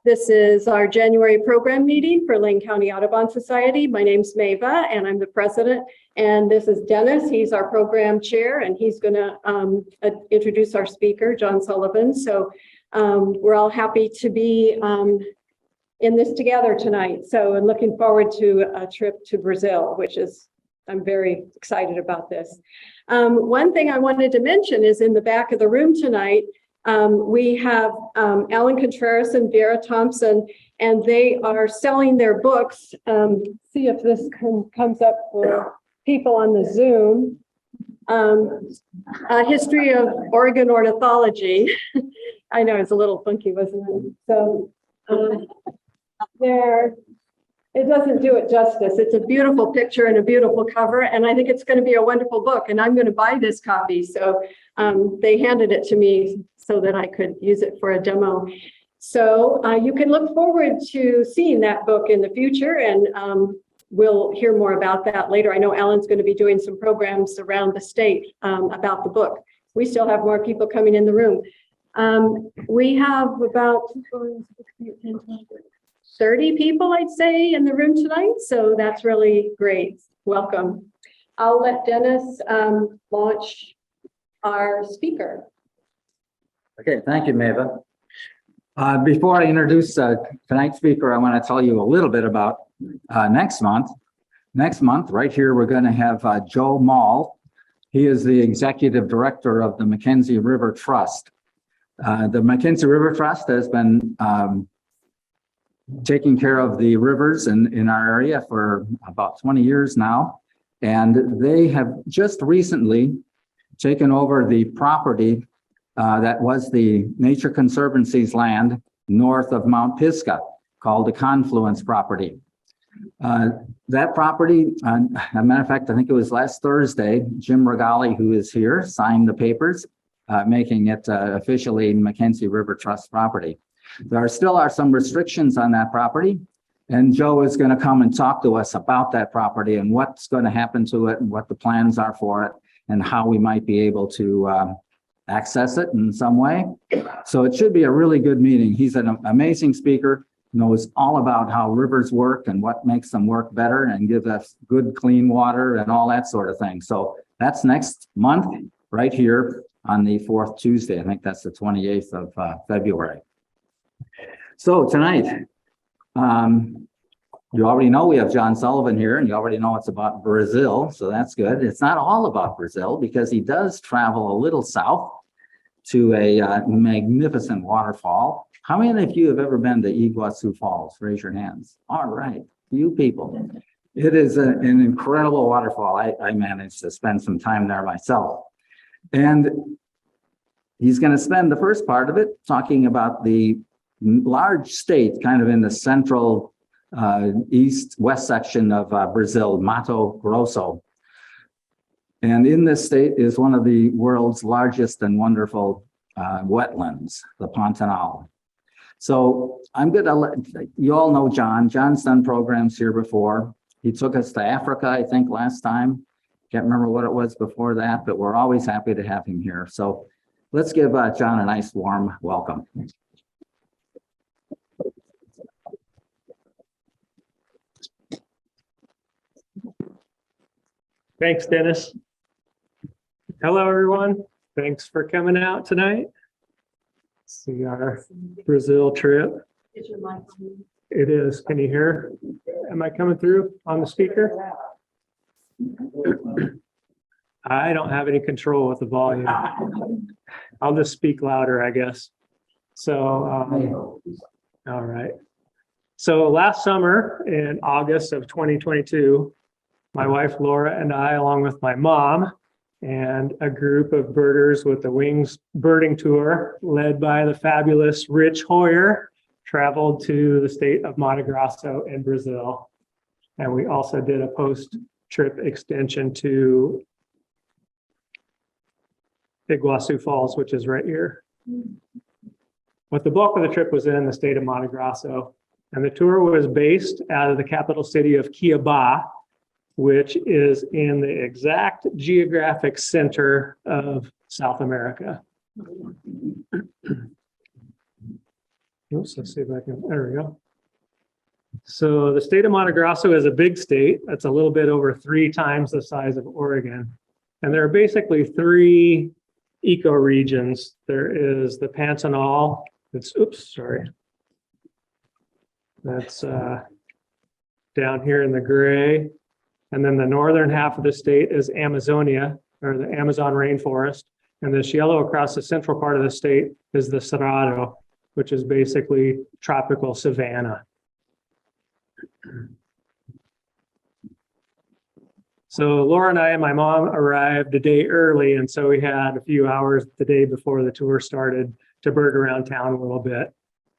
This is our January program meeting for Lane County Audubon Society. My name's Mava, and I'm the president. And this is Dennis. He's our program chair, and he's going to introduce our speaker, John Sullivan. So we're all happy to be in this together tonight. So I'm looking forward to a trip to Brazil, which is, I'm very excited about this. One thing I wanted to mention is in the back of the room tonight, we have Alan Contreras and Vera Thompson, and they are selling their books. See if this comes up for people on the Zoom. A history of Oregon ornithology. I know it's a little funky, wasn't it? So there, it doesn't do it justice. It's a beautiful picture and a beautiful cover, and I think it's going to be a wonderful book, and I'm going to buy this copy. So they handed it to me so that I could use it for a demo. So you can look forward to seeing that book in the future, and we'll hear more about that later. I know Alan's going to be doing some programs around the state about the book. We still have more people coming in the room. We have about 30 people, I'd say, in the room tonight. So that's really great. Welcome. I'll let Dennis launch our speaker. Okay, thank you, Mava. Before I introduce tonight's speaker, I want to tell you a little bit about next month. Next month, right here, we're going to have Joe Mall. He is the executive director of the Mackenzie River Trust. The Mackenzie River Trust has been taking care of the rivers in our area for about 20 years now. And they have just recently taken over the property that was the Nature Conservancy's land north of Mount Pisgah, called the Confluence property. That property, as a matter of fact, I think it was last Thursday, Jim Regali, who is here, signed the papers, making it officially Mackenzie River Trust property. There still are some restrictions on that property, and Joe is going to come and talk to us about that property and what's going to happen to it and what the plans are for it and how we might be able to access it in some way. So it should be a really good meeting. He's an amazing speaker, knows all about how rivers work and what makes them work better and gives us good, clean water and all that sort of thing. So that's next month, right here on the 4th Tuesday. I think that's the 28th of February. So tonight, you already know we have John Sullivan here, and you already know it's about Brazil, so that's good. It's not all about Brazil, because he does travel a little south to a magnificent waterfall. How many of you have ever been to Iguazu Falls? Raise your hands. All right, few people. It is an incredible waterfall. I managed to spend some time there myself. And he's going to spend the first part of it talking about the large state kind of in the central east-west section of Brazil, Mato Grosso. And in this state is one of the world's largest and wonderful wetlands, the Pantanal. So I'm going to let, you all know John. John's done programs here before. He took us to Africa, I think, last time. Can't remember what it was before that, but we're always happy to have him here. So let's give John a nice warm welcome. Thanks, Dennis. Hello, everyone. Thanks for coming out tonight. See our Brazil trip. Is your mic on? It is. Can you hear? Am I coming through on the speaker? I don't have any control with the volume. I'll just speak louder, I guess. So, all right. So last summer in August of 2022, my wife Laura and I, along with my mom and a group of birders with the Wings Birding Tour, led by the fabulous Rich Hoyer, traveled to the state of Mato Grosso in Brazil. And we also did a post-trip extension to Iguazu Falls, which is right here. But the bulk of the trip was in the state of Mato Grosso. And the tour was based out of the capital city of Cuiabá, which is in the exact geographic center of South America. Oops, let's see if I can, there we go. So the state of Mato Grosso is a big state. That's a little bit over 3 times the size of Oregon. And there are basically 3 ecoregions. There is the Pantanal. That's down here in the gray. And then the northern half of the state is Amazonia, or the Amazon rainforest. And this yellow across the central part of the state is the Cerrado, which is basically tropical savanna. So Laura and I and my mom arrived a day early, and so we had a few hours the day before the tour started to bird around town a little bit.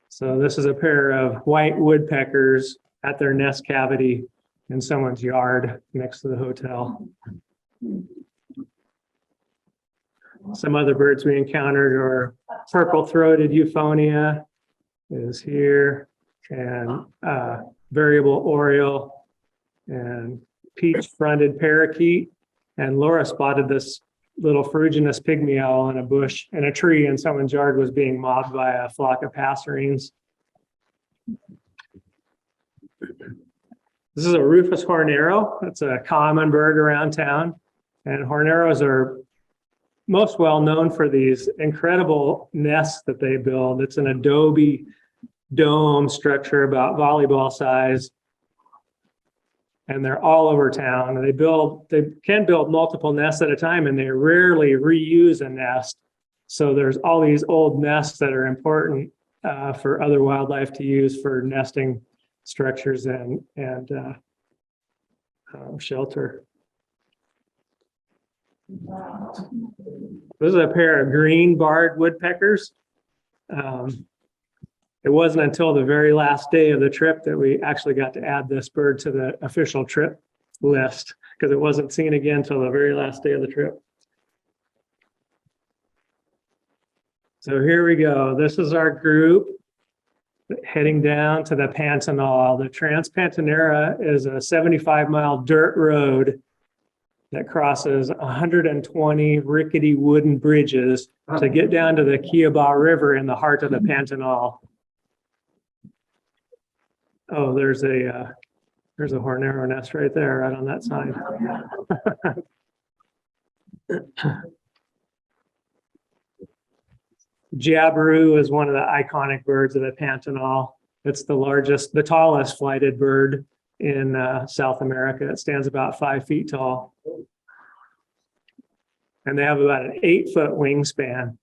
So this is a pair of white woodpeckers at their nest cavity in someone's yard next to the hotel. Some other birds we encountered are purple-throated euphonia is here, and variable oriole, and peach-fronted parakeet. And Laura spotted this little ferruginous pygmy owl in a bush in a tree in someone's yard was being mobbed by a flock of passerines. This is a rufous hornero. It's a common bird around town. And horneros are most well known for these incredible nests that they build. It's an adobe dome structure about volleyball size. And they're all over town. They can build multiple nests at a time, and they rarely reuse a nest. So there's all these old nests that are important for other wildlife to use for nesting structures and shelter. This is a pair of green barred woodpeckers. It wasn't until the very last day of the trip that we actually got to add this bird to the official trip list, because it wasn't seen again until the very last day of the trip. So here we go. This is our group heading down to the Pantanal. The Trans-Pantanera is a 75-mile dirt road that crosses 120 rickety wooden bridges to get down to the Iguazu River in the heart of the Pantanal. Oh, there's a hornero nest right there, right on that side. Jabiru is one of the iconic birds of the Pantanal. It's the tallest flighted bird in South America. It stands about 5 feet tall. And they have about an 8-foot wingspan.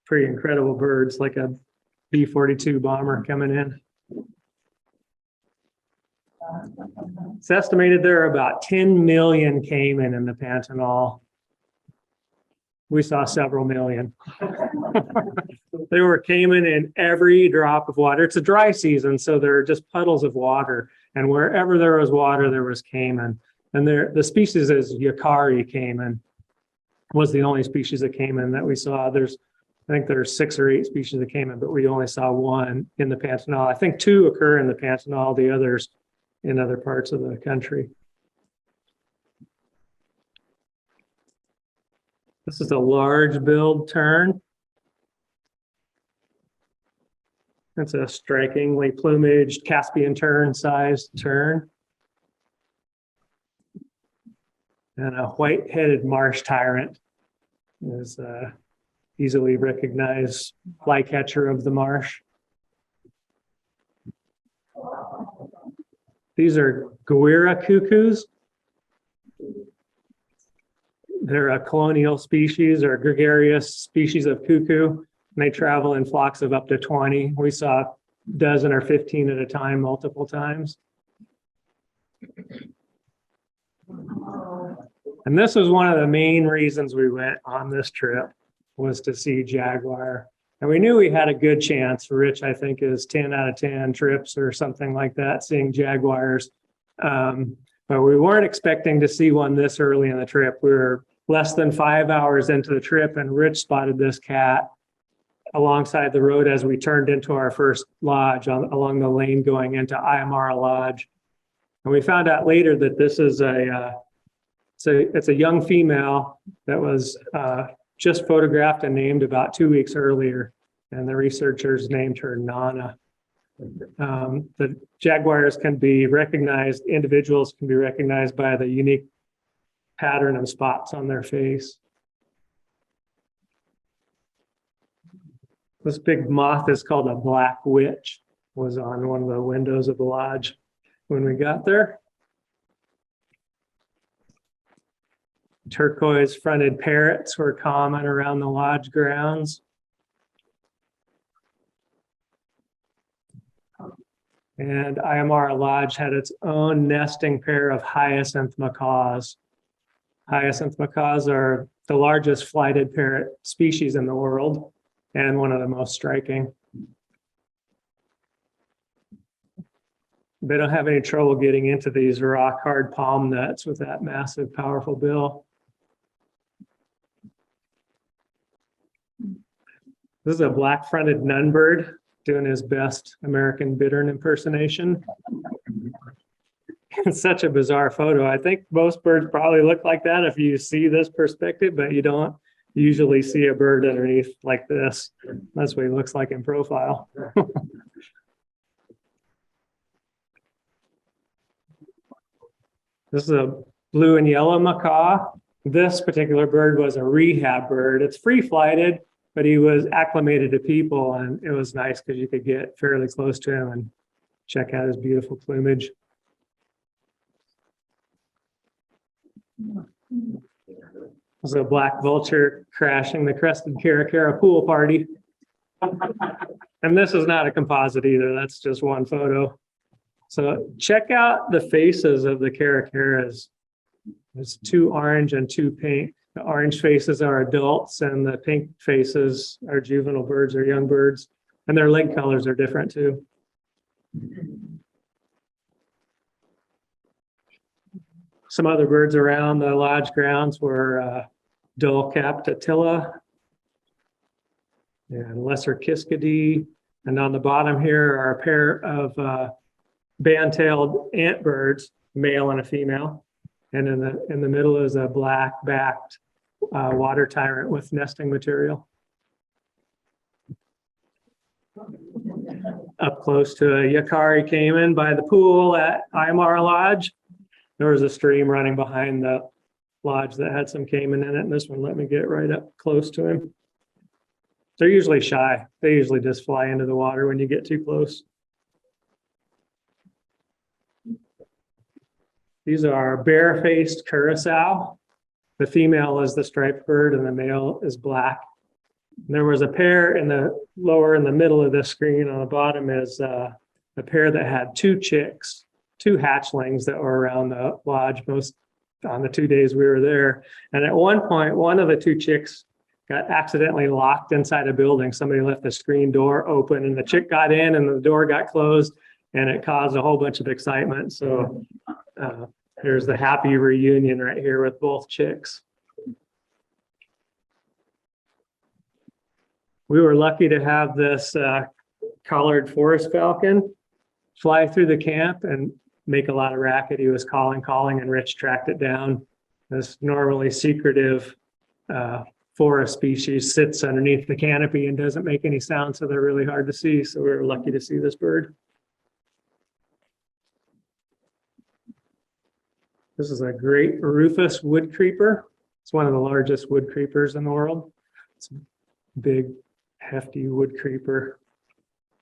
Pretty incredible birds, like a B-42 bomber coming in. It's estimated there are about 10 million caiman in the Pantanal. We saw several million. There were caiman in every drop of water. It's a dry season, so there are just puddles of water. And wherever there was water, there was caiman. And the species is Yacari caiman, was the only species of caiman that we saw. I think there's 6 or 8 species of caiman, but we only saw 1 in the Pantanal. I think 2 occur in the Pantanal, the others in other parts of the country. This is a large-billed tern. It's a strikingly plumaged Caspian tern-sized tern. And a white-headed marsh tyrant is a easily recognized flycatcher of the marsh. These are Guira cuckoos. They're a colonial species or gregarious species of cuckoo, and they travel in flocks of up to 20. We saw a dozen or 15 at a time, multiple times. And this was one of the main reasons we went on this trip, was to see jaguar. And we knew we had a good chance. Rich, I think, is 10 out of 10 trips or something like that, seeing jaguars. But we weren't expecting to see one this early in the trip. We were less than 5 hours into the trip, and Rich spotted this cat alongside the road as we turned into our first lodge along the lane going into Ayamara Lodge. And we found out later that this is it's a young female that was just photographed and named about 2 weeks earlier. and the researchers named her Nana. The jaguars can be recognized, individuals can be recognized by the unique pattern of spots on their face. This big moth is called a black witch, was on one of the windows of the lodge when we got there. Turquoise fronted parrots were common around the lodge grounds. And Ayamara Lodge had its own nesting pair of hyacinth macaws. Hyacinth macaws are the largest flighted parrot species in the world and one of the most striking. They don't have any trouble getting into these rock hard palm nuts with that massive, powerful bill. This is a black-fronted nunbird doing his best American bittern impersonation. It's such a bizarre photo. I think most birds probably look like that if you see this perspective, but you don't usually see a bird underneath like this. That's what he looks like in profile. This is a blue and yellow macaw. This particular bird was a rehab bird. It's free flighted, but he was acclimated to people, and it was nice because you could get fairly close to him and check out his beautiful plumage. There's a black vulture crashing the crested caracara pool party. And this is not a composite either. That's just one photo. So check out the faces of the caracaras. There's 2 orange and 2 pink. The orange faces are adults and the pink faces are juvenile birds or young birds. And their leg colors are different too. Some other birds around the lodge grounds were dull-capped attila and lesser kiskadee. And on the bottom here are a pair of band-tailed antbirds, male and a female. And in the middle is a black-backed water tyrant with nesting material. Up close to a Yakari caiman by the pool at Ayamara Lodge. There was a stream running behind the lodge that had some caiman in it, and this one let me get right up close to him. They're usually shy. They usually just fly into the water when you get too close. These are bare-faced curassow. The female is the striped bird and the male is black. And there was a pair in the lower in the middle of the screen. On the bottom is a pair that had 2 chicks, 2 hatchlings that were around the lodge most on the 2 days we were there. And at one point, one of the 2 chicks got accidentally locked inside a building. Somebody left the screen door open and the chick got in and the door got closed and it caused a whole bunch of excitement. So here's the happy reunion right here with both chicks. We were lucky to have this collared forest falcon fly through the camp and make a lot of racket. He was calling, and Rich tracked it down. This normally secretive forest species sits underneath the canopy and doesn't make any sound, so they're really hard to see. So we were lucky to see this bird. This is a great rufous wood creeper. It's one of the largest wood creepers in the world. It's a big, hefty wood creeper,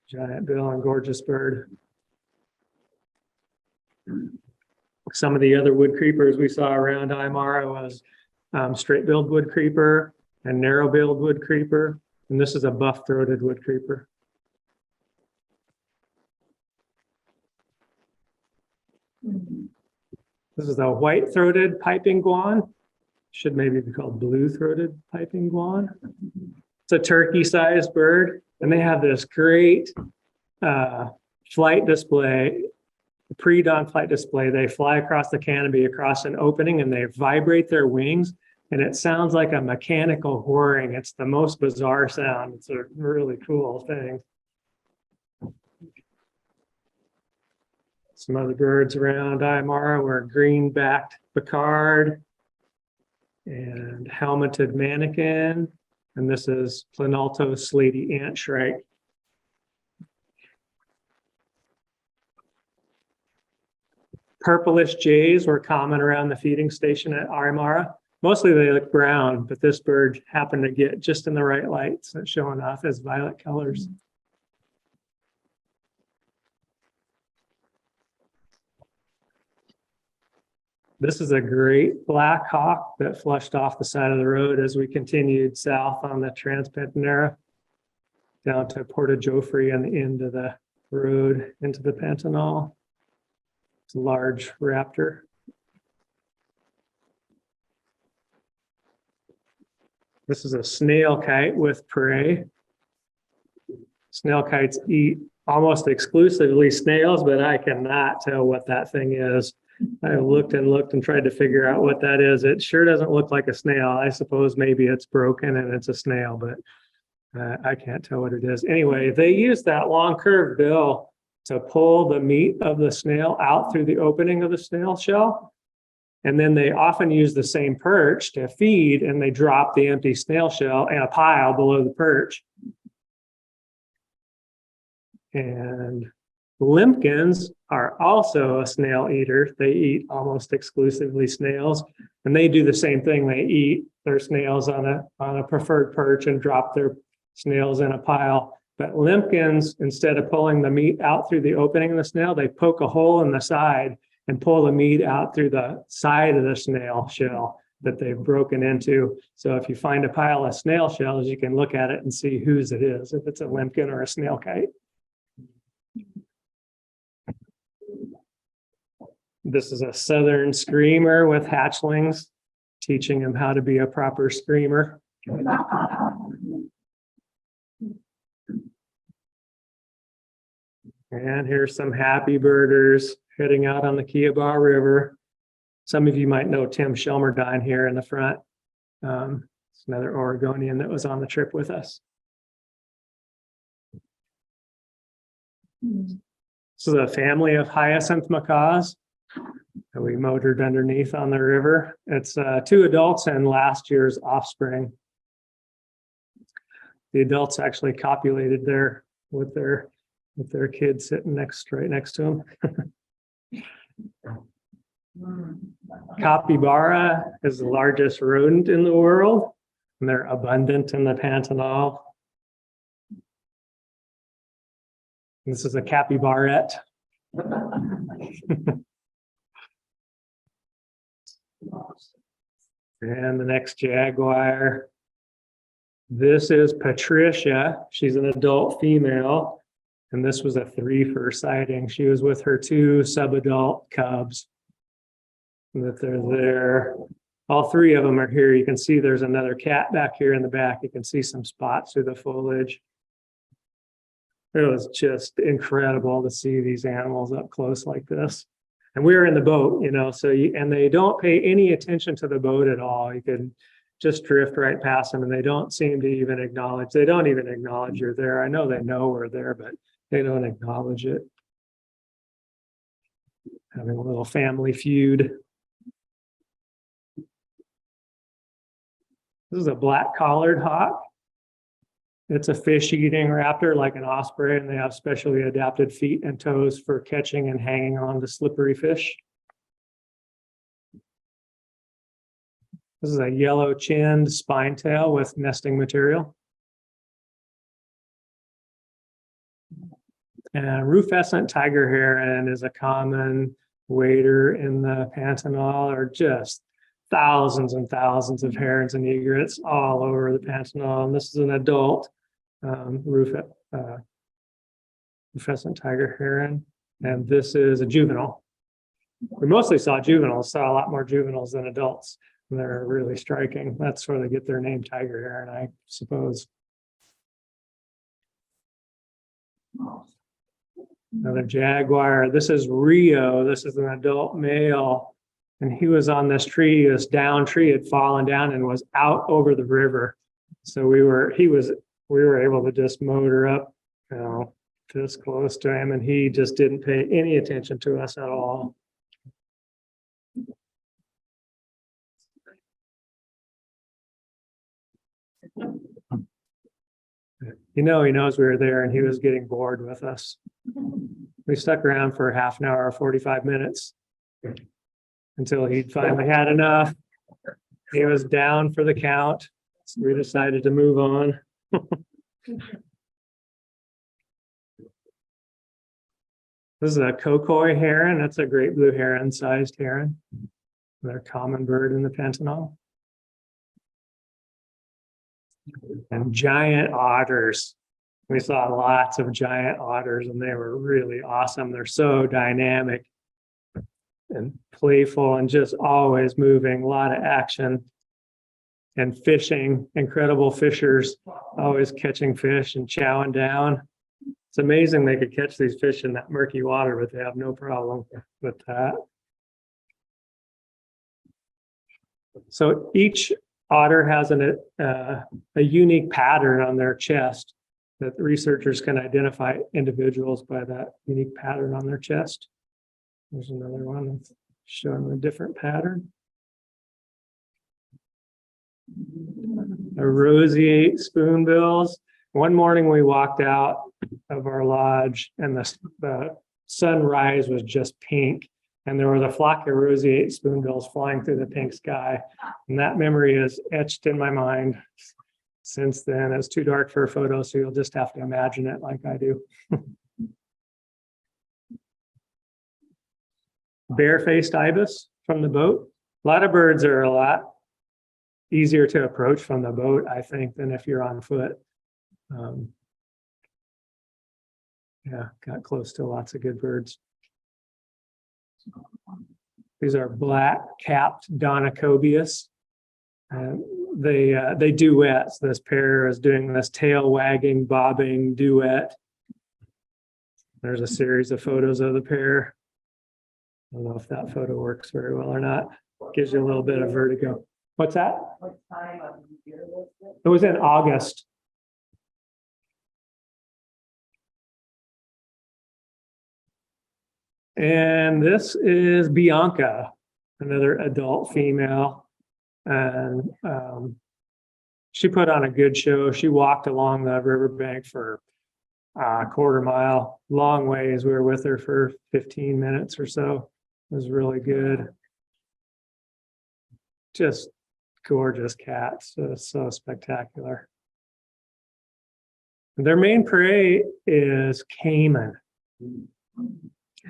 giant bill and gorgeous bird. Some of the other wood creepers we saw around Ayamara was straight-billed wood creeper and narrow-billed wood creeper. And this is a buff-throated wood creeper. This is a white-throated piping guan. Should maybe be called blue-throated piping guan. It's a turkey-sized bird, and they have this great flight display, pre-dawn flight display. They fly across the canopy, across an opening, and they vibrate their wings, and it sounds like a mechanical whirring. It's the most bizarre sound. It's a really cool thing. Some other birds around Ayamara were green-backed Picard and helmeted manakin And this is Planalto slaty ant shrike. Purplish jays were common around the feeding station at Arimara. Mostly they look brown, but this bird happened to get just in the right light, so it's showing off as violet colors. This is a great black hawk that flushed off the side of the road as we continued south on the Trans-Pantanal down to Porta Joffre and the end of the road into the Pantanal. It's a large raptor. This is a snail kite with prey. Snail kites eat almost exclusively snails, but I cannot tell what that thing is. I looked and looked and tried to figure out what that is. It sure doesn't look like a snail. I suppose maybe it's broken and it's a snail, but I can't tell what it is. Anyway, they use that long curved bill to pull the meat of the snail out through the opening of the snail shell. And then they often use the same perch to feed, and they drop the empty snail shell in a pile below the perch. And limpkins are also a snail eater. They eat almost exclusively snails, and they do the same thing. They eat their snails on a preferred perch and drop their snails in a pile. But limpkins, instead of pulling the meat out through the opening of the snail, they poke a hole in the side and pull the meat out through the side of the snail shell that they've broken into. So if you find a pile of snail shells, you can look at it and see whose it is, if it's a limpkin or a snail kite. This is a southern screamer with hatchlings, teaching him how to be a proper screamer. And here's some happy birders heading out on the Kiabar River. Some of you might know Tim Shelmerdine here in the front. It's another Oregonian that was on the trip with us. This is a family of hyacinth macaws that we motored underneath on the river. It's 2 adults and last year's offspring. The adults actually copulated there with their kids sitting right next to them. Capybara is the largest rodent in the world, and they're abundant in the Pantanal. This is a capybarette. And the next jaguar. This is Patricia. She's an adult female. And this was a 3-fur sighting. She was with her 2 subadult cubs. That they're there. All 3 of them are here. You can see there's another cat back here in the back. You can see some spots through the foliage. It was just incredible to see these animals up close like this. And we were in the boat, so and they don't pay any attention to the boat at all. You could just drift right past them, and they don't seem to even acknowledge. They don't even acknowledge you're there. I know they know we're there, but they don't acknowledge it. Having a little family feud. This is a black-collared hawk. It's a fish-eating raptor like an osprey, and they have specially adapted feet and toes for catching and hanging on to slippery fish. This is a yellow-chinned spinetail with nesting material. And rufescent tiger heron is a common wader in the Pantanal, or just thousands and thousands of herons and egrets all over the Pantanal. And this is an adult rufescent tiger heron, and this is a juvenile. We mostly saw juveniles, saw a lot more juveniles than adults. And they're really striking. That's where they get their name, tiger heron, I suppose. Another jaguar. This is Rio. This is an adult male. And he was on this tree. This down tree had fallen down and was out over the river. So we were able to just motor up, this close to him, and he just didn't pay any attention to us at all. he knows we were there and he was getting bored with us. We stuck around for half an hour or 45 minutes until he finally had enough. He was down for the count. So we decided to move on. This is a Kokoi heron. That's a great blue heron sized heron. They're a common bird in the Pantanal. And giant otters. We saw lots of giant otters and they were really awesome. They're so dynamic and playful and just always moving, a lot of action and fishing, incredible fishers, always catching fish and chowing down. It's amazing they could catch these fish in that murky water, but they have no problem with that. So each otter has a unique pattern on their chest that the researchers can identify individuals by that unique pattern on their chest. There's another one that's showing a different pattern. The roseate spoonbills. One morning we walked out of our lodge and the sunrise was just pink. And there was a flock of roseate spoonbills flying through the pink sky. And that memory is etched in my mind since then. It's too dark for a photo, so you'll just have to imagine it like I do. Barefaced ibis from the boat. A lot of birds are a lot easier to approach from the boat, I think, than if you're on foot. Yeah, got close to lots of good birds. These are black-capped Donacobius. They duets. This pair is doing this tail wagging, bobbing duet. There's a series of photos of the pair. I don't know if that photo works very well or not. Gives you a little bit of vertigo. What's that? What time of year was it? It was in August. And this is Bianca, another adult female. And she put on a good show. She walked along the riverbank for a quarter mile, long ways. We were with her for 15 minutes or so. It was really good. Just gorgeous cats, so spectacular. Their main prey is caiman.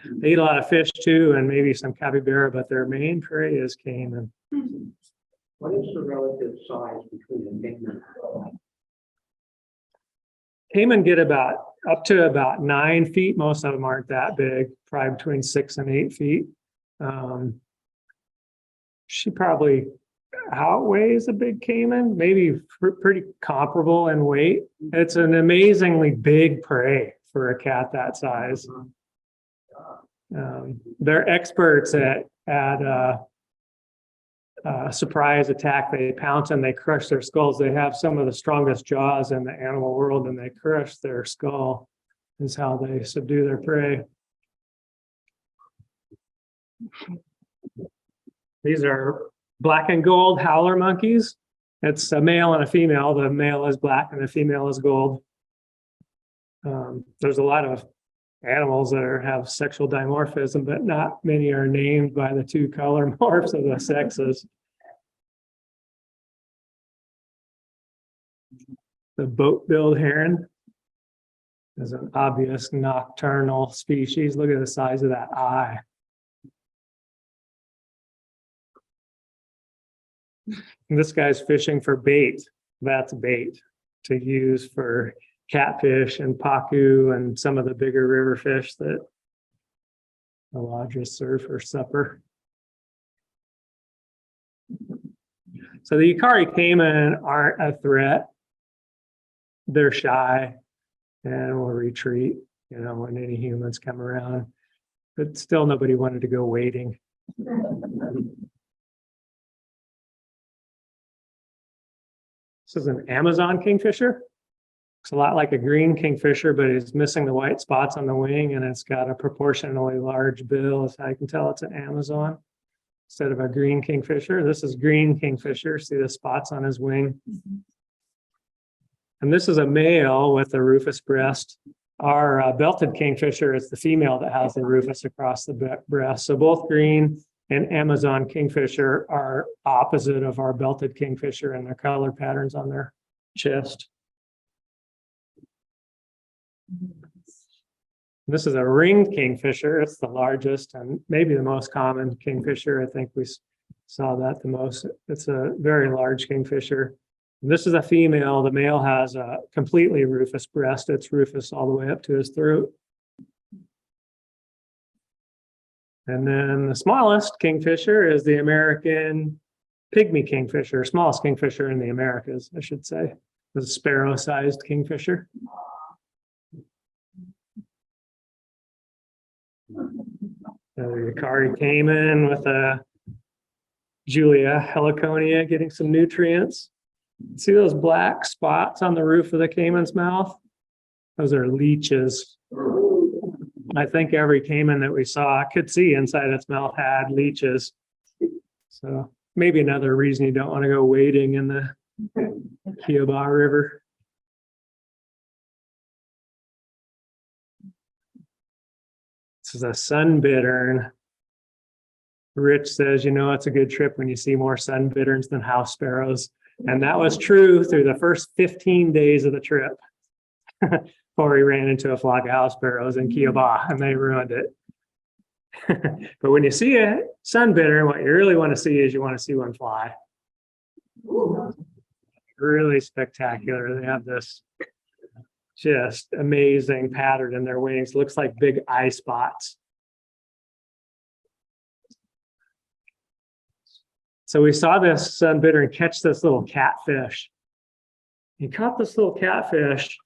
They eat a lot of fish too, and maybe some capybara, but their main prey is caiman. What is the relative size between a caiman? Caiman get up to about 9 feet. Most of them aren't that big, probably between 6 and 8 feet. She probably outweighs a big caiman, maybe pretty comparable in weight. It's an amazingly big prey for a cat that size. They're experts at surprise attack. They pounce and they crush their skulls. They have some of the strongest jaws in the animal world, and they crush their skull is how they subdue their prey. These are black and gold howler monkeys. It's a male and a female. The male is black and the female is gold. There's a lot of animals that have sexual dimorphism, but not many are named by the two color morphs of the sexes. The boat-billed heron is an obvious nocturnal species. Look at the size of that eye. And this guy's fishing for bait. That's bait to use for catfish and pacu and some of the bigger river fish that the lodges serve for supper. So the Yukari caiman aren't a threat. They're shy and will retreat, when any humans come around. But still nobody wanted to go wading. This is an Amazon kingfisher. Looks a lot like a green kingfisher, but it's missing the white spots on the wing, and it's got a proportionally large bill. As I can tell, it's an Amazon instead of a green kingfisher. This is green kingfisher. See the spots on his wing? And this is a male with a rufous breast. Our belted kingfisher is the female that has the rufous across the breast. So both green and Amazon kingfisher are opposite of our belted kingfisher in their color patterns on their chest. This is a ringed kingfisher. It's the largest and maybe the most common kingfisher. I think we saw that the most. It's a very large kingfisher. This is a female. The male has a completely rufous breast. It's rufous all the way up to his throat. And then the smallest kingfisher is the American pygmy kingfisher, smallest kingfisher in the Americas, I should say. The sparrow-sized kingfisher. The Yacari caiman with a Julia heliconia getting some nutrients. See those black spots on the roof of the caiman's mouth? Those are leeches. I think every caiman that we saw could see inside its mouth had leeches. So maybe another reason you don't want to go wading in the Kiowa River. This is a sun bittern. Rich says, you know, it's a good trip when you see more sun bitterns than house sparrows. And that was true through the first 15 days of the trip before we ran into a flock of house sparrows in Kiowa and they ruined it. But when you see a sun bittern, what you really want to see is you want to see one fly. Really spectacular. They have this just amazing pattern in their wings. Looks like big eye spots. So we saw this sun bittern catch this little catfish. He caught this little catfish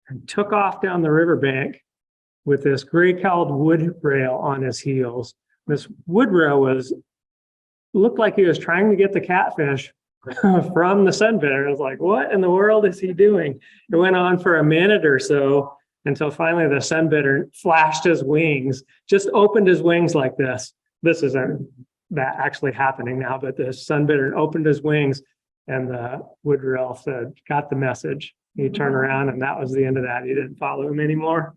and took off down the riverbank with this gray-cowled wood rail on his heels. This wood rail looked like he was trying to get the catfish from the sun bittern. I was like, what in the world is he doing? It went on for a minute or so until finally the sun bittern flashed his wings, just opened his wings like this. This isn't that actually happening now, but the sun bittern opened his wings and the wood rail said, got the message. He turned around and that was the end of that. He didn't follow him anymore.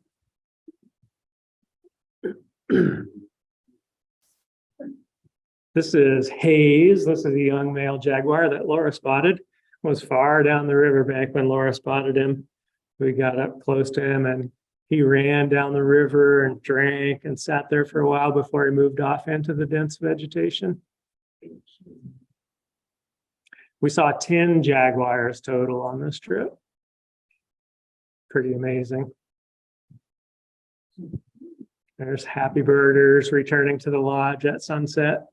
This is Hayes. This is a young male jaguar that Laura spotted. Was far down the riverbank when Laura spotted him. We got up close to him and he ran down the river and drank and sat there for a while before he moved off into the dense vegetation. We saw 10 jaguars total on this trip. Pretty amazing. There's happy birders returning to the lodge at sunset.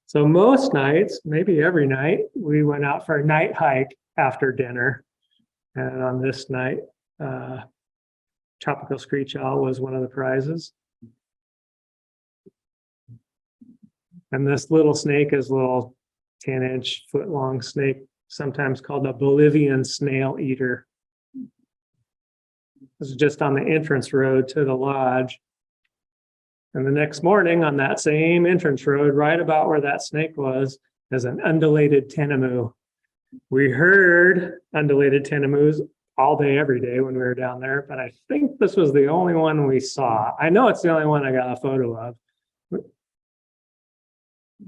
So most nights, maybe every night, we went out for a night hike after dinner. And on this night, tropical screech owl was one of the prizes. And this little snake is a little 10-inch foot-long snake, sometimes called a Bolivian snail eater. This is just on the entrance road to the lodge. And the next morning on that same entrance road, right about where that snake was, is an undulated tinamou. We heard undulated tinamoos all day, every day when we were down there, but I think this was the only one we saw. I know it's the only one I got a photo of.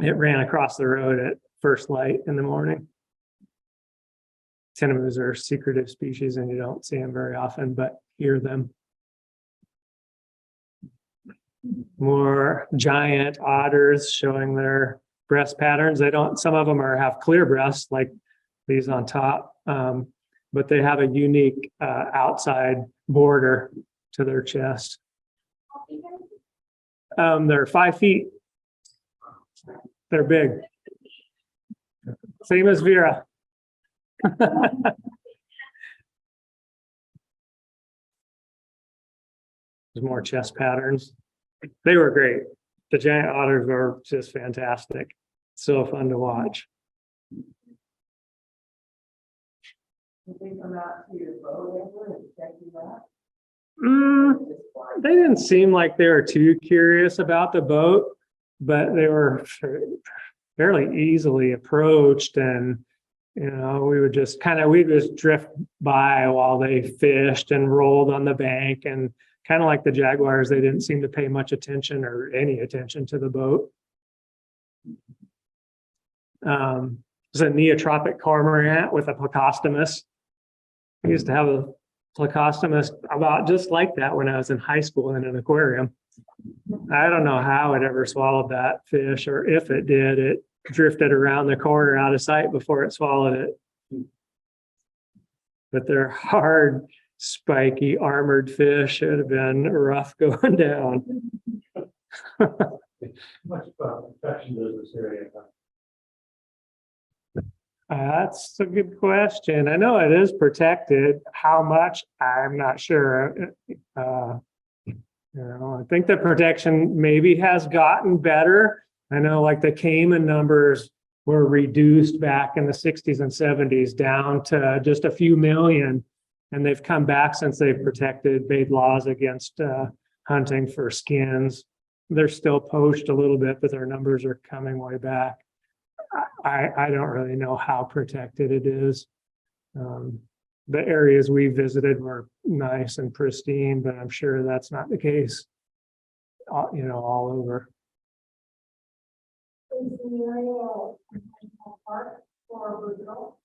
It ran across the road at first light in the morning. Tinamous are secretive species and you don't see them very often, but hear them. More giant otters showing their breast patterns. Some of them have clear breasts like these on top, but they have a unique outside border to their chest. They're 5 feet. They're big. Same as Vera. There's more chest patterns. They were great. The giant otters were just fantastic. So fun to watch. Did they come out to your boat ever and check you out? They didn't seem like they were too curious about the boat, but they were fairly easily approached, and we'd just drift by while they fished and rolled on the bank, and kind of like the jaguars, they didn't seem to pay much attention or any attention to the boat. There's a neotropic cormorant with a plecostomus. I used to have a plecostomus about just like that when I was in high school in an aquarium. I don't know how it ever swallowed that fish, or if it did, it drifted around the corner out of sight before it swallowed it. But they're hard, spiky, armored fish. It would have been rough going down. Much protection does this area have? That's a good question. I know it is protected. How much? I'm not sure. I think the protection maybe has gotten better. I know like the caiman numbers were reduced back in the 60s and 70s down to just a few million. And they've come back since they've made laws against hunting for skins. They're still poached a little bit, but their numbers are coming way back. I don't really know how protected it is. The areas we visited were nice and pristine, but I'm sure that's not the case, all over. Is the area a national park or regional?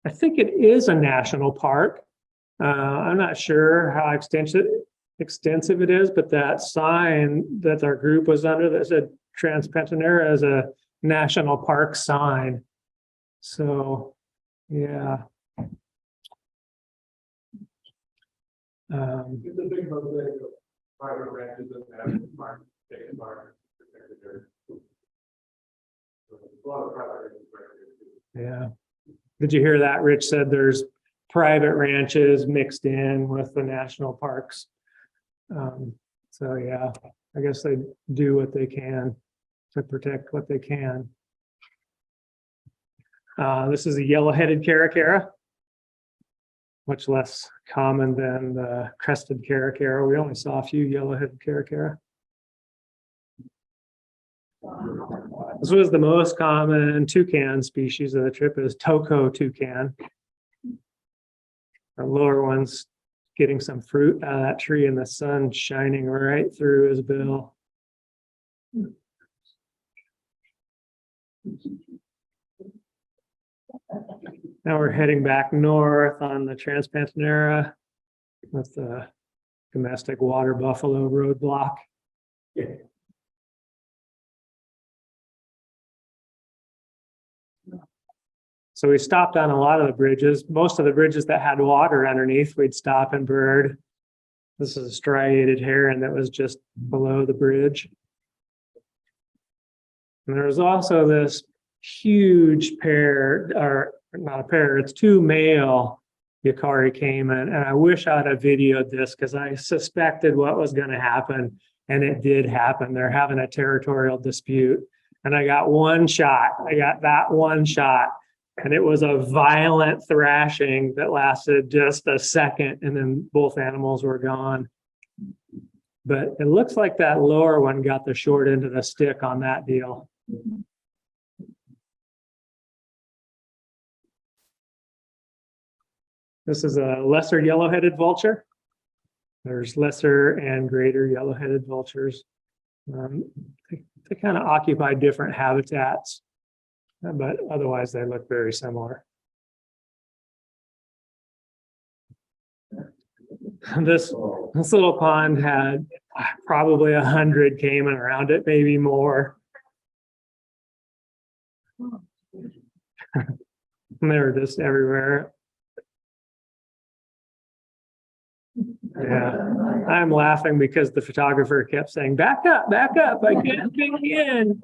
I think it is a national park. I'm not sure how extensive it is, but that sign that our group was under that said Pantanal is a national park sign. So, yeah. It's a big mosaic of private ranches and national parks, state parks, protected areas. A lot of private ranches right here too. Yeah. Did you hear that? Rich said there's private ranches mixed in with the national parks. So yeah, I guess they do what they can to protect what they can. This is a yellow-headed caracara, much less common than the crested caracara. We only saw a few yellow-headed caracara. This was the most common toucan species of the trip, is Toko toucan. The lower one's getting some fruit out of that tree, and the sun shining right through his bill. Now we're heading back north on the Trans-Pantanal with the domestic water buffalo roadblock. Yeah. So we stopped on a lot of the bridges. Most of the bridges that had water underneath, we'd stop and bird. This is a striated heron that was just below the bridge. And there was also this huge pair, or not a pair, it's two male Yacari caiman. And I wish I'd have videoed this because I suspected what was going to happen. And it did happen. They're having a territorial dispute. And I got one shot. I got that one shot. And it was a violent thrashing that lasted just a second, and then both animals were gone. But it looks like that lower one got the short end of the stick on that deal. This is a lesser yellow-headed vulture. There's lesser and greater yellow-headed vultures. They kind of occupy different habitats, but otherwise they look very similar. This little pond had probably 100 caiman around it, maybe more. And they were just everywhere. Yeah, I'm laughing because the photographer kept saying, back up, I can't get in.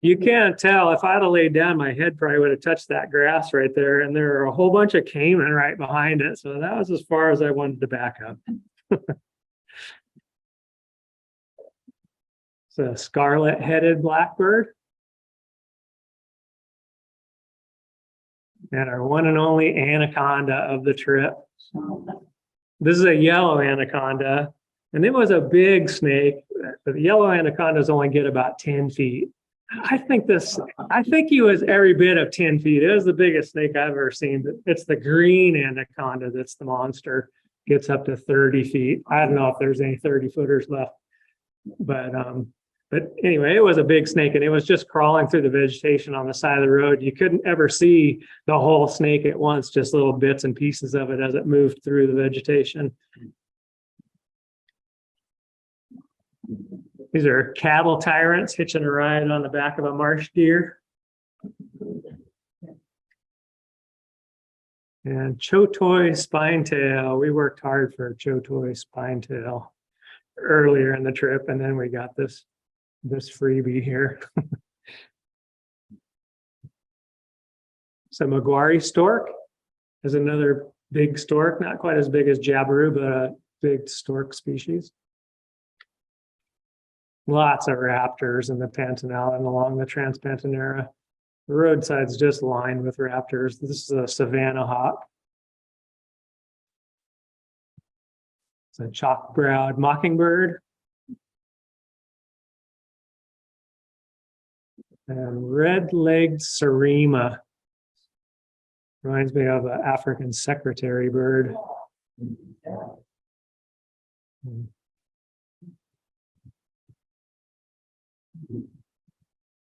You can't tell. If I'd have laid down, my head probably would have touched that grass right there. And there are a whole bunch of caiman right behind it. So that was as far as I wanted to back up. It's a scarlet-headed blackbird. And our one and only anaconda of the trip. This is a yellow anaconda. And it was a big snake. The yellow anacondas only get about 10 feet. I think he was every bit of 10 feet. It was the biggest snake I've ever seen, but it's the green anaconda that's the monster. Gets up to 30 feet. I don't know if there's any 30-footers left, but anyway, it was a big snake and it was just crawling through the vegetation on the side of the road. You couldn't ever see the whole snake at once, just little bits and pieces of it as it moved through the vegetation. These are cattle tyrants hitching a ride on the back of a marsh deer. And Chotoi spinetail. We worked hard for Chotoi spinetail earlier in the trip, and then we got this freebie here. Some Maguari stork is another big stork, not quite as big as Jabiru, but a big stork species. Lots of raptors in the Pantanal and along the Trans-Pantanera. The roadside's just lined with raptors. This is a savanna hawk. It's a chalk-browed mockingbird. And red-legged Sarima. Reminds me of an African secretary bird.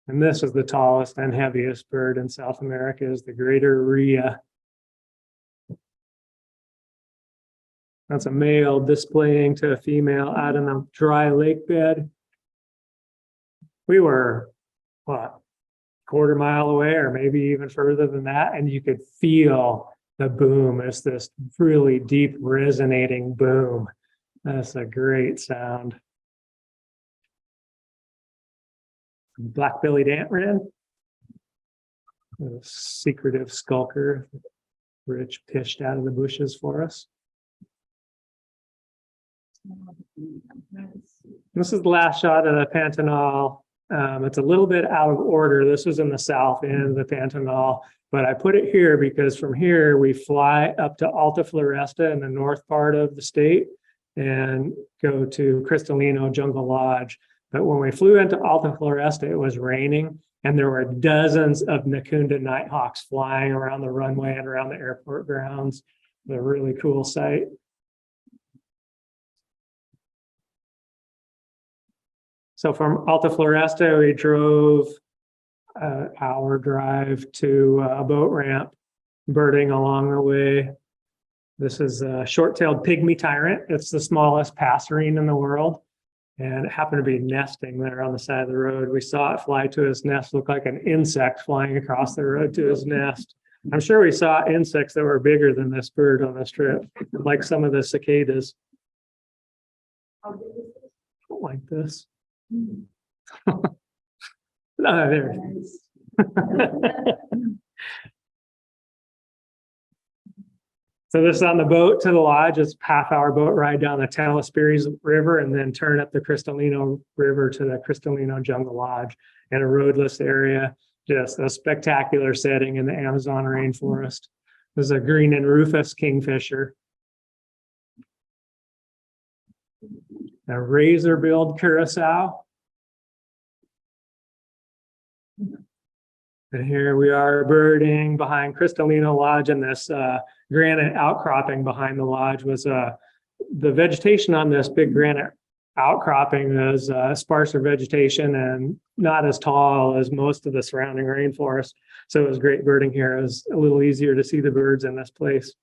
And this is the tallest and heaviest bird in South America, is the greater rhea. That's a male displaying to a female out in a dry lake bed. We were, what, quarter mile away or maybe even further than that, and you could feel the boom. It's this really deep resonating boom. That's a great sound. Black-bellied ant wren, a secretive skulker. Rich pished out of the bushes for us. This is the last shot of the Pantanal. It's a little bit out of order. This was in the south end of the Pantanal, but I put it here because from here we fly up to Alta Floresta in the north part of the state and go to Christalino Jungle Lodge. But when we flew into Alta Floresta, it was raining and there were dozens of Nakunda nighthawks flying around the runway and around the airport grounds. It's a really cool sight. So from Alta Floresta, we drove an hour drive to a boat ramp, birding along the way. This is a short-tailed pygmy tyrant. It's the smallest passerine in the world. And it happened to be nesting there on the side of the road. We saw it fly to his nest, look like an insect flying across the road to his nest. I'm sure we saw insects that were bigger than this bird on this trip, like some of the cicadas. Like this. Oh, there it is. So this is on the boat to the lodge. It's a half-hour boat ride down the Telespires River and then turn up the Christalino River to the Christalino Jungle Lodge in a roadless area. Just a spectacular setting in the Amazon rainforest. There's a green and rufous kingfisher. A razor-billed curassow. And here we are birding behind Christalino Lodge, and this granite outcropping behind the lodge was the vegetation on this big granite outcropping is sparser vegetation and not as tall as most of the surrounding rainforest. So it was great birding here. It was a little easier to see the birds in this place.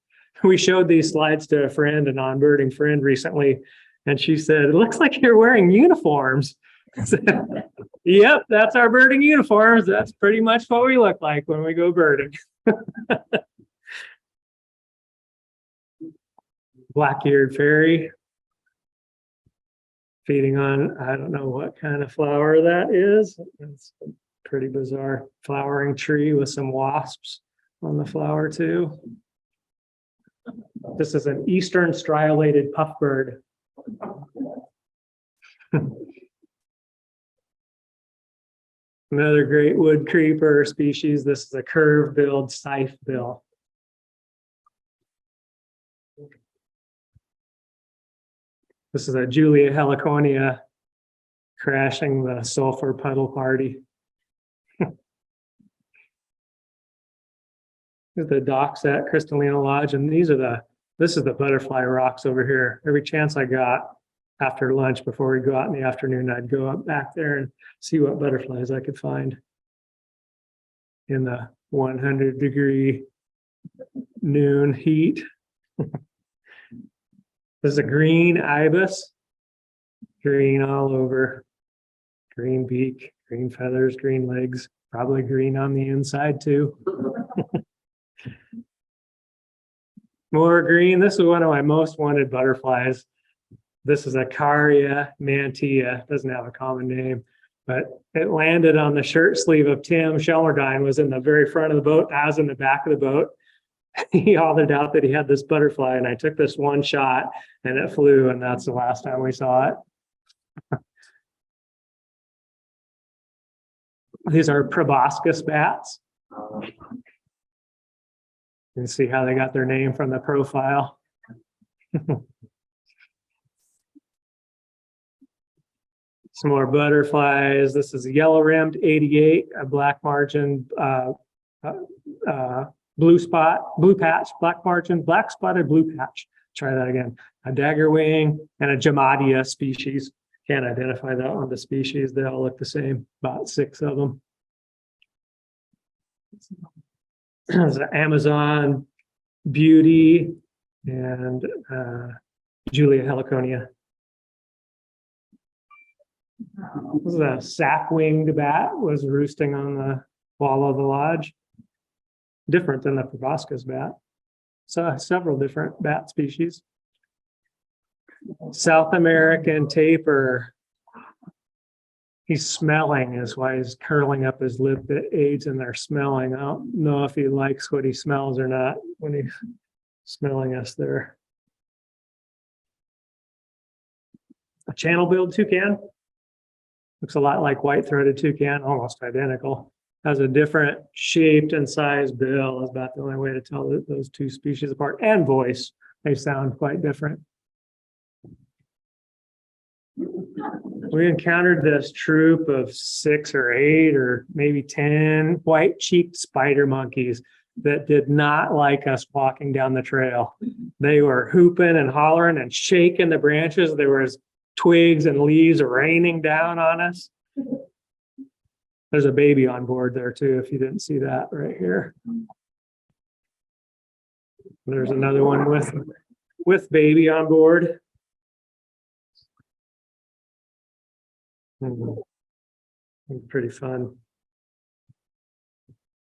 We showed these slides to a friend, a non-birding friend recently, and she said, "It looks like you're wearing uniforms." Yep, that's our birding uniforms. That's pretty much what we look like when we go birding. Black-eared fairy feeding on, I don't know what kind of flower that is. It's a pretty bizarre flowering tree with some wasps on the flower too. This is an eastern striolated puffbird. Another great wood creeper species. This is a curve-billed scythebill. This is a Julia heliconia crashing the sulfur puddle party. the docks at Christalino Lodge, and this is the butterfly rocks over here. Every chance I got after lunch before we go out in the afternoon, I'd go up back there and see what butterflies I could find in the 100-degree noon heat. There's a green ibis, green all over, green beak, green feathers, green legs, probably green on the inside too. More green. This is one of my most wanted butterflies. This is a Caria mantilla. Doesn't have a common name, but it landed on the shirt sleeve of Tim Shelmerdine, was in the very front of the boat. I was in the back of the boat. He hollered out that he had this butterfly, and I took this one shot and it flew, and that's the last time we saw it. These are proboscis bats. You can see how they got their name from the profile. Some more butterflies. This is a yellow-rimmed 88, a black margin, blue patch, black margin, black spotted blue patch. Try that again. A dagger wing and a Jamadia species. Can't identify that one, the species. They all look the same, about 6 of them. There's an Amazon beauty and Julia heliconia. This is a sap-winged bat, was roosting on the wall of the lodge. Different than the proboscis bat. So several different bat species. South American tapir. He's smelling is why he's curling up his lip. It aids in their smelling. I don't know if he likes what he smells or not when he's smelling us there. A channel-billed toucan. Looks a lot like white-throated toucan, almost identical. Has a different shaped and sized bill. Is about the only way to tell those two species apart. And voice. They sound quite different. We encountered this troop of 6 or 8 or maybe 10 white-cheeked spider monkeys that did not like us walking down the trail. They were hooping and hollering and shaking the branches. There was twigs and leaves raining down on us. There's a baby on board there too, if you didn't see that right here. There's another one with baby on board. Pretty fun.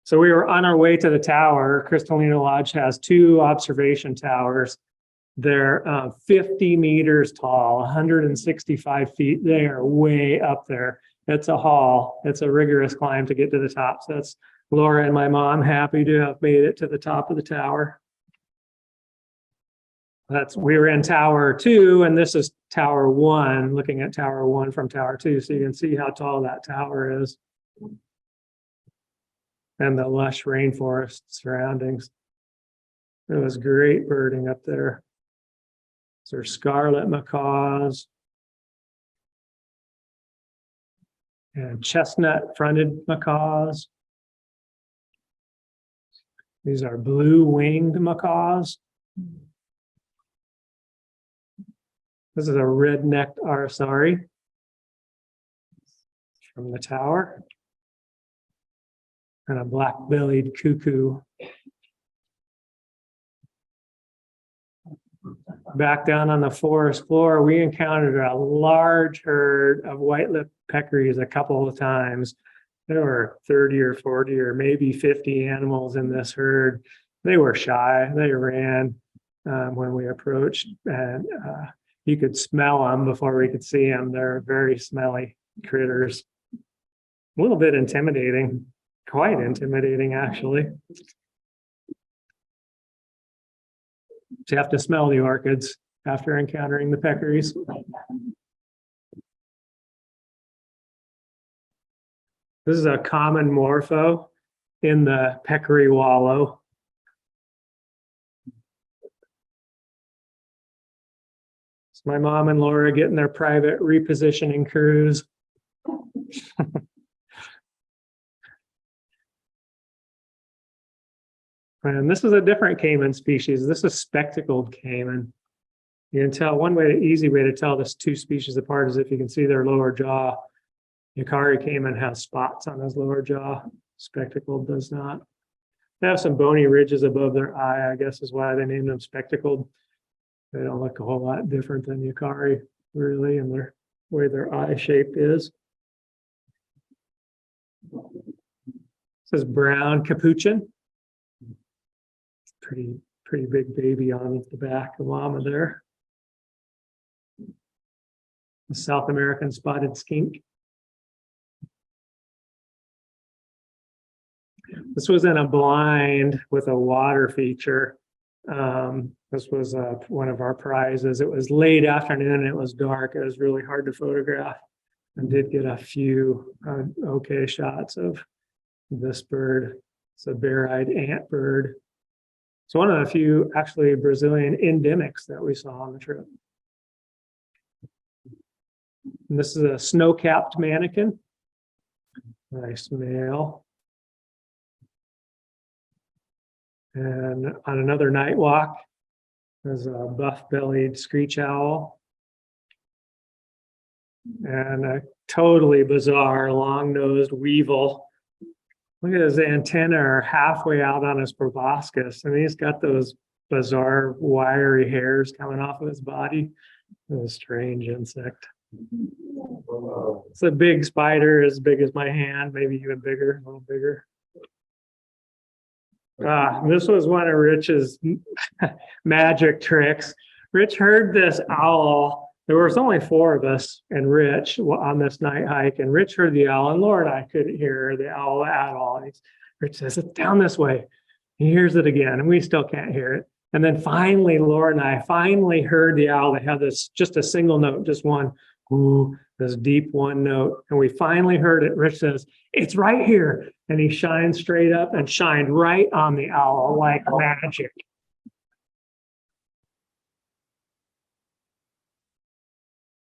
So we were on our way to the tower. Christalino Lodge has 2 observation towers. They're 50 meters tall, 165 feet. They are way up there. It's a haul. It's a rigorous climb to get to the top. So that's Laura and my mom happy to have made it to the top of the tower. We were in Tower 2, and this is Tower 1, looking at Tower 1 from Tower 2, so you can see how tall that tower is. And the lush rainforest surroundings. It was great birding up there. These are scarlet macaws. And chestnut-fronted macaws. These are blue-winged macaws. This is a red-necked arsari from the tower. And a black-bellied cuckoo. Back down on the forest floor, we encountered a large herd of white-lipped peccaries a couple of times. There were 30 or 40 or maybe 50 animals in this herd. They were shy. They ran when we approached, and you could smell them before we could see them. They're very smelly critters. A little bit intimidating, quite intimidating, actually. You have to smell the orchids after encountering the peccaries. This is a common morpho in the peccary wallow. It's my mom and Laura getting their private repositioning cruise. And this is a different caiman species. This is spectacled caiman. You can tell easy way to tell this two species apart is if you can see their lower jaw. Yukari caiman has spots on his lower jaw. Spectacled does not. They have some bony ridges above their eye, I guess is why they named them spectacled. They don't look a whole lot different than Yukari, really, in their way their eye shape is. This is brown capuchin. Pretty big baby on the back of mama there. The South American spotted skink. This was in a blind with a water feature. This was one of our prizes. It was late afternoon and it was dark. It was really hard to photograph, and did get a few okay shots of this bird. It's a bare-eyed ant bird. It's one of the few actually Brazilian endemics that we saw on the trip. And this is a snow-capped manakin. Nice male. And on another night walk, there's a buff-bellied screech owl. And a totally bizarre long-nosed weevil. Look at his antennae are halfway out on his proboscis, and he's got those bizarre wiry hairs coming off of his body. It's a strange insect. It's a big spider, as big as my hand, maybe even bigger, a little bigger. This was one of Rich's magic tricks. Rich heard this owl. There was only 4 of us and Rich on this night hike, and Rich heard the owl, and Laura and I couldn't hear the owl at all. And Rich says, "It's down this way." He hears it again, and we still can't hear it. And then finally, Laura and I finally heard the owl. They had this, just a single note, just one, ooh, this deep one note. And we finally heard it. Rich says, "It's right here." And he shined straight up and shined right on the owl like magic.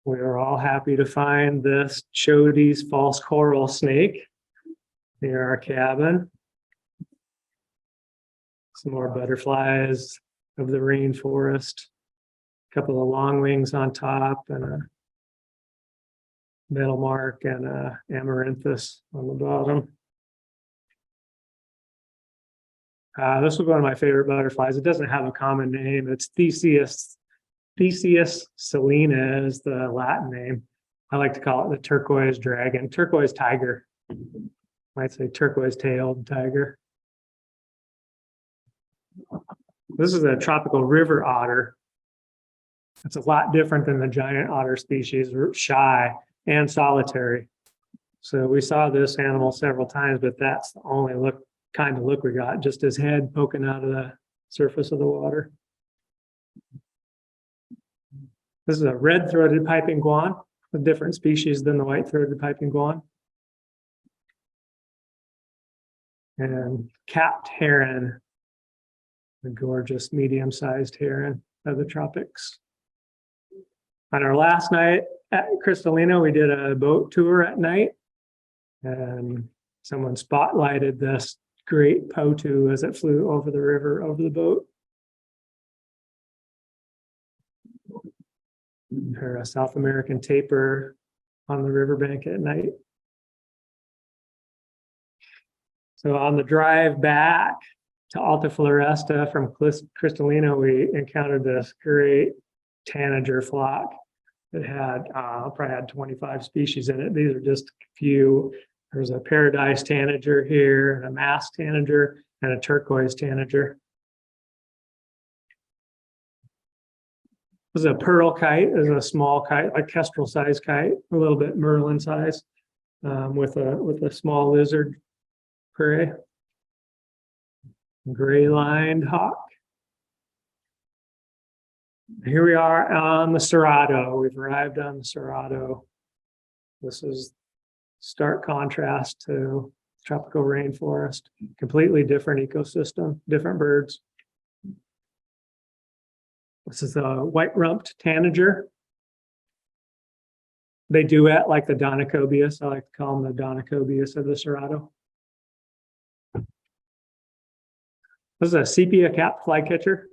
We were all happy to find this Chodes false coral snake near our cabin. Some more butterflies of the rainforest. A couple of longwings on top, and a metal mark, and a amaranthus on the bottom. This was one of my favorite butterflies. It doesn't have a common name. It's Theseus salina is the Latin name. I like to call it the turquoise dragon, turquoise tiger. Might say turquoise-tailed tiger. This is a tropical river otter. It's a lot different than the giant otter species, shy and solitary. So we saw this animal several times, but that's the only kind of look we got, just his head poking out of the surface of the water. This is a red-throated piping guan, a different species than the white-throated piping guan. And capped heron, a gorgeous medium-sized heron of the tropics. On our last night at Christalino, we did a boat tour at night, and someone spotlighted this great potu as it flew over the river, over the boat. Or a South American tapir on the riverbank at night. So on the drive back to Alta Floresta from Christalino, we encountered this great tanager flock that had probably had 25 species in it. These are just a few. There's a paradise tanager here, and a masked tanager, and a turquoise tanager. This is a pearl kite. This is a small kite, like kestrel-sized kite, a little bit Merlin size, with a small lizard prey. Gray-lined hawk. Here we are on the Cerrado. We've arrived on the Cerrado. This is stark contrast to tropical rainforest. Completely different ecosystem, different birds. This is a white-rumped tanager. They duet like the Donacobius. I like to call them the Donacobius of the Cerrado. This is a sepia cap flycatcher,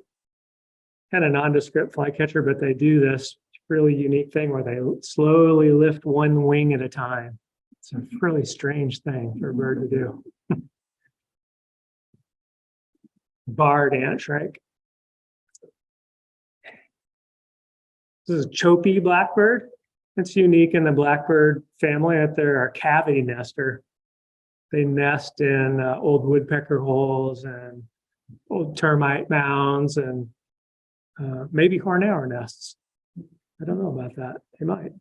kind of nondescript flycatcher, but they do this really unique thing where they slowly lift one wing at a time. It's a really strange thing for a bird to do. Barred ant shrike. This is a choppy blackbird. It's unique in the blackbird family that they're a cavity nester. They nest in old woodpecker holes and old termite mounds and maybe hornauer nests. I don't know about that. They might.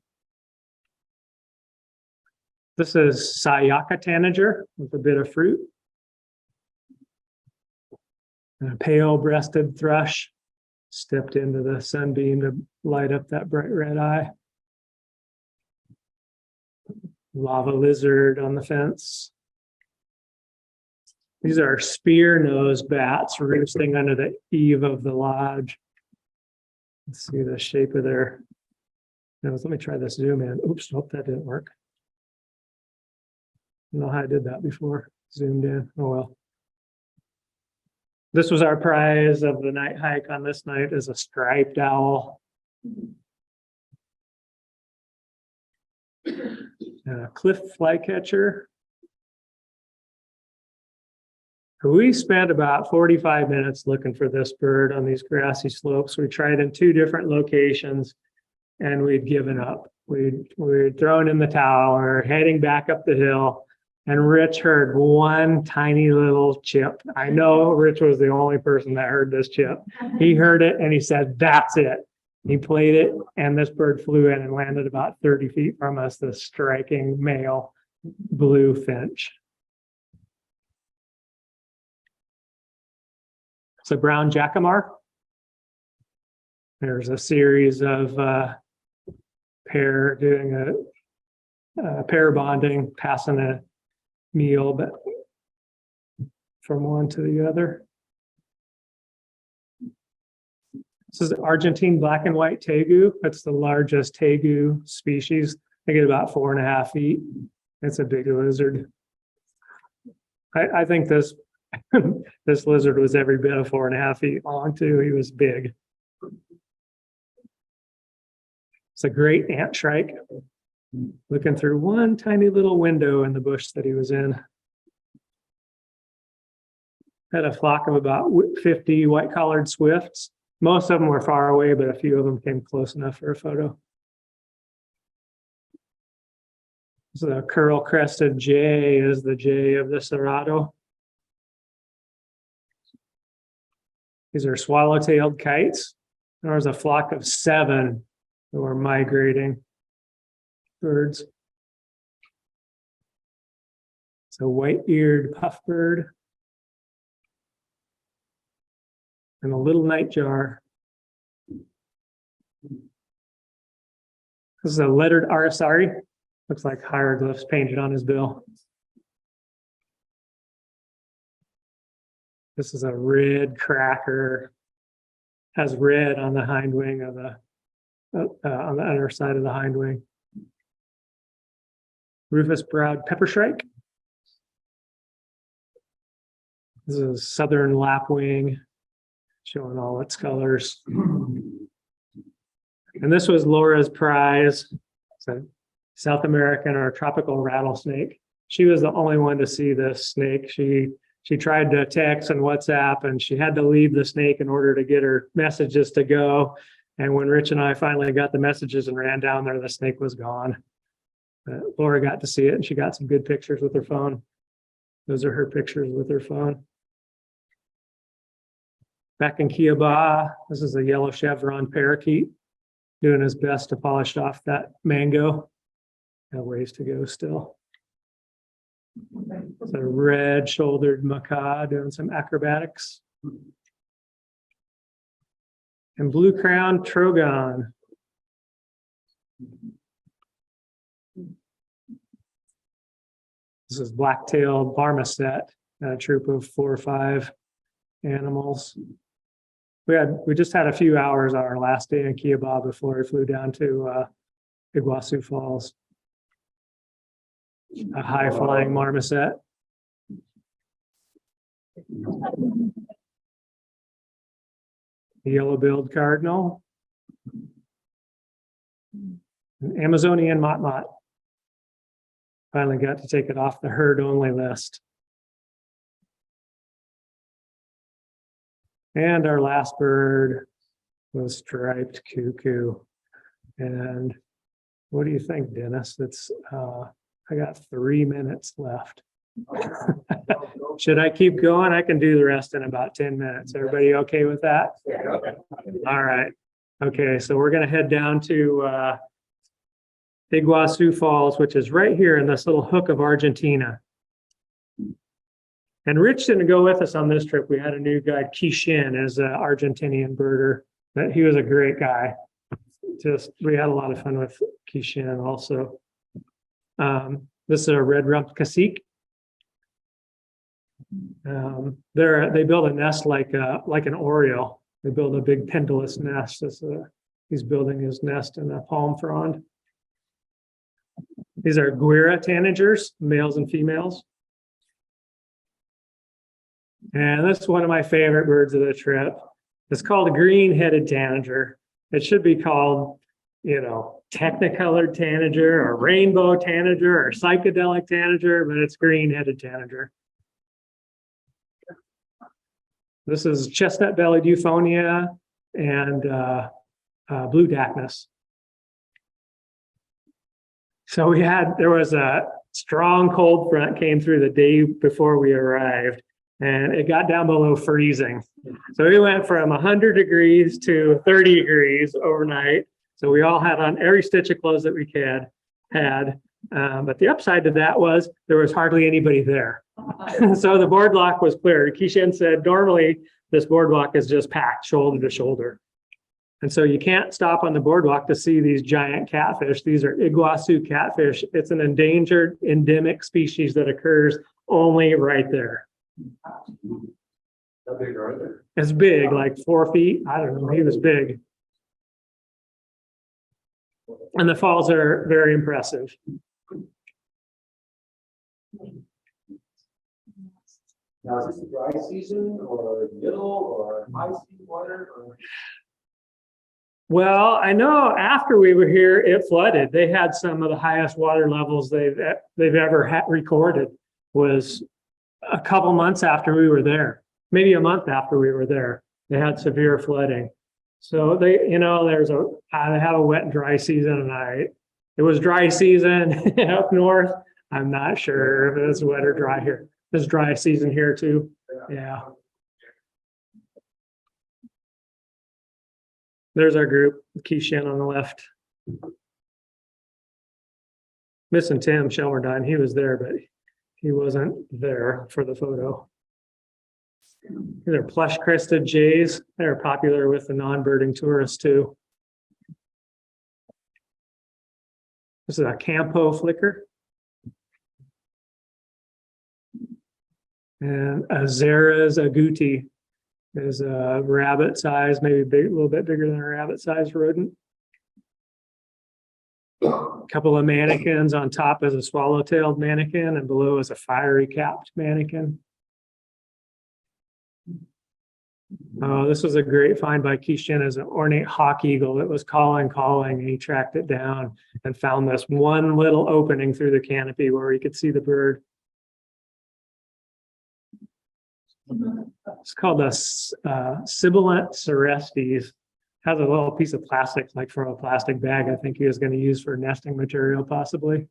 This is Sayaka tanager with a bit of fruit. And a pale-breasted thrush stepped into the sunbeam to light up that bright red eye. Lava lizard on the fence. These are spear-nosed bats roosting under the eave of the lodge. Let's see the shape of their nose. Let me try this zoom in. Oops, hope that didn't work. I don't know how I did that before. Zoomed in. Oh well. This was our prize of the night hike on this night, is a striped owl. And a cliff flycatcher. We spent about 45 minutes looking for this bird on these grassy slopes. We tried in 2 different locations and we'd given up. We'd thrown in the towel, we were heading back up the hill, and Rich heard one tiny little chip. I know Rich was the only person that heard this chip. He heard it and he said, "That's it." He played it and this bird flew in and landed about 30 feet from us, this striking male blue finch. It's a brown jacamar. There's a series of doing a pair bonding, passing a meal but from one to the other. This is the Argentine black and white tegu. That's the largest tegu species. They get about 4.5 feet. It's a big lizard. I think this this lizard was every bit of 4.5 feet long too. He was big. It's a great ant shrike, looking through one tiny little window in the bush that he was in. Had a flock of about 50 white-collared swifts. Most of them were far away, but a few of them came close enough for a photo. So the curl-crested jay is the jay of the Cerrado. These are swallow-tailed kites. There was a flock of 7 who were migrating birds. It's a white-eared puffbird. And a little nightjar. This is a lettered arisari. Looks like hieroglyphs painted on his bill. This is a red cracker. Has red on the hind wing of the on the underside of the hind wing. Rufous-browed pepper shrike. This is a southern lapwing, showing all its colors. And this was Laura's prize. It's a South American or tropical rattlesnake. She was the only one to see this snake. She tried to text and WhatsApp, and she had to leave the snake in order to get her messages to go. And when Rich and I finally got the messages and ran down there, the snake was gone. Laura got to see it, and she got some good pictures with her phone. Those are her pictures with her phone. Back in Kiaba, this is a yellow chevron parakeet doing his best to polish off that mango. Got ways to go still. It's a red-shouldered macaw doing some acrobatics. And blue-crowned trogon. This is black-tailed marmoset, a troop of 4 or 5 animals. We just had a few hours on our last day in Kiaba before we flew down to Iguazu Falls. A high-flying marmoset. the yellow-billed cardinal, an Amazonian motmot. Finally got to take it off the herd-only list. And our last bird was striped cuckoo. And what do you think, Dennis? It's I got 3 minutes left. Should I keep going? I can do the rest in about 10 minutes. Everybody okay with that? All right. Okay, so we're gonna head down to Iguazu Falls, which is right here in this little hook of Argentina. And Rich didn't go with us on this trip. We had a new guide, Kishin, as an Argentinian birder. But he was a great guy. We had a lot of fun with Kishin also. This is a red-rumped cacique. They build a nest like an oriole. They build a big pendulous nest. He's building his nest in a palm frond. These are guira tanagers, males and females. And this is one of my favorite birds of the trip. It's called a green-headed tanager. It should be called, technicolored tanager or rainbow tanager or psychedelic tanager, but it's green-headed tanager. This is chestnut-bellied euphonia and blue dacnus. So there was a strong cold front came through the day before we arrived, and it got down below freezing. So we went from 100 degrees to 30 degrees overnight. So we all had on every stitch of clothes that we had. But the upside to that was there was hardly anybody there. So the boardwalk was clear. Kishin said, normally this boardwalk is just packed shoulder to shoulder. And so you can't stop on the boardwalk to see these giant catfish. These are Iguazu catfish. It's an endangered endemic species that occurs only right there. How big are It's big, like 4 feet. I don't know, he was big. And the falls are very impressive. Now, is this a dry season or middle or high season water? Well, I know after we were here, it flooded. They had some of the highest water levels they've ever recorded. Was a couple months after we were there, maybe a month after we were there. They had severe flooding. So they have a wet and dry season, and it was dry season up north. I'm not sure if it's wet or dry here. It's dry season here too. Yeah. There's our group, Kishin on the left. Missing Tim Shelmerdine, he was there, but he wasn't there for the photo. These are plush-crested jays. They're popular with the non-birding tourists too. This is a Campo flicker. And a Zera's agouti is a rabbit size, maybe big, a little bit bigger than a rabbit size rodent. A couple of mannequins. On top is a swallow-tailed mannequin, and below is a fiery capped mannequin. Oh, this was a great find by Kishin as an ornate hawk eagle that was calling, and he tracked it down and found this one little opening through the canopy where he could see the bird. It's called a sibilant Cerestes. Has a little piece of plastic, like from a plastic bag, I think he was going to use for nesting material, possibly.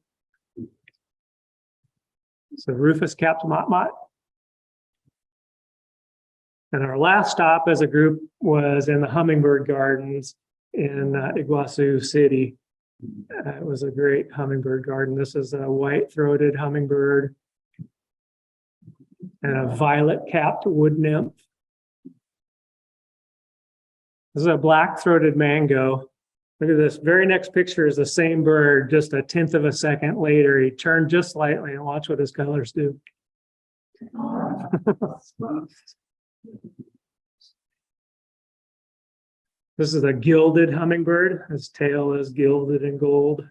So Rufus capped motmot. And our last stop as a group was in the hummingbird gardens in Iguazu City. It was a great hummingbird garden. This is a white-throated hummingbird and a violet-capped wood nymph. This is a black-throated mango. Look at this. Very next picture is the same bird, just a 1/10 of a second later. He turned just slightly, and watch what his colors do. This is a gilded hummingbird. His tail is gilded in gold.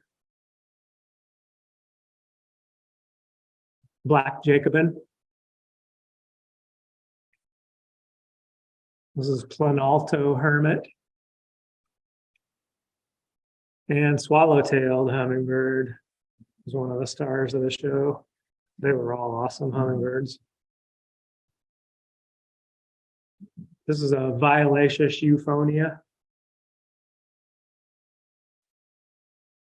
Black Jacobin. This is Planalto hermit. And swallow-tailed hummingbird was one of the stars of the show. They were all awesome hummingbirds. This is a violaceous euphonia.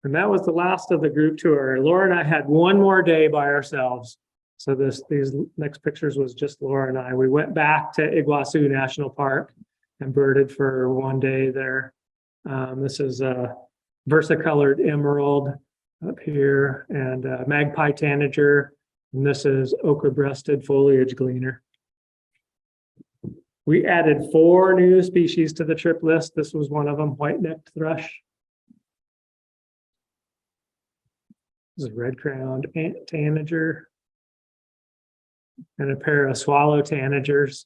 And that was the last of the group tour. Laura and I had one more day by ourselves. So these next pictures was just Laura and I. We went back to Iguazu National Park and birded for one day there. This is a versicolored emerald up here, and magpie tanager, and this is ochre-breasted foliage gleaner. We added 4 new species to the trip list. This was one of them, white-necked thrush. This is red-crowned tanager, and a pair of swallow tanagers,